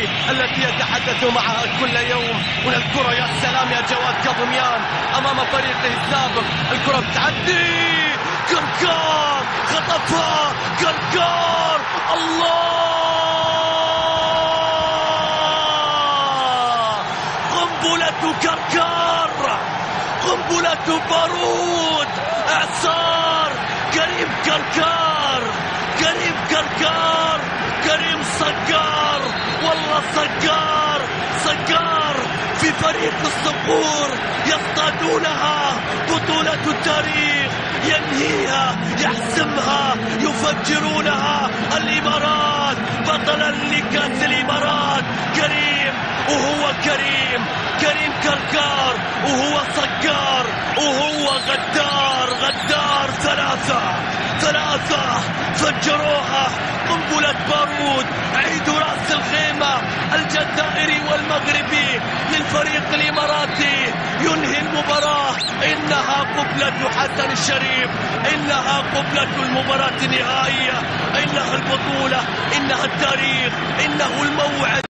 هذه التي يتحدث معها كل يوم. هنا الكرة، يا سلام يا جواد كاظميان أمام فريقه السابق. الكرة بتعدي، كركار خطفها، كركار الله، قنبلة كركار، قنبلة بارود، إعصار كريم كركار، كريم كركار، كريم صقار، والله صقار، صقار في فريق الصقور يصطادونها، بطولة التاريخ ينهيها، يحسمها، يفجرونها. الإمارات بطلا لكأس الإمارات، كريم وهو كريم، كريم كركار وهو صقار وهو غدار، غدار. ثلاثة فجروها، قنبلة بارود. عيدوا رأس الخيمة الجزائري والمغربي للفريق الإماراتي ينهي المباراة. إنها قبلة حسن الشريف، إنها قبلة المباراة النهائية، إنها البطولة، إنها التاريخ، إنه الموعد.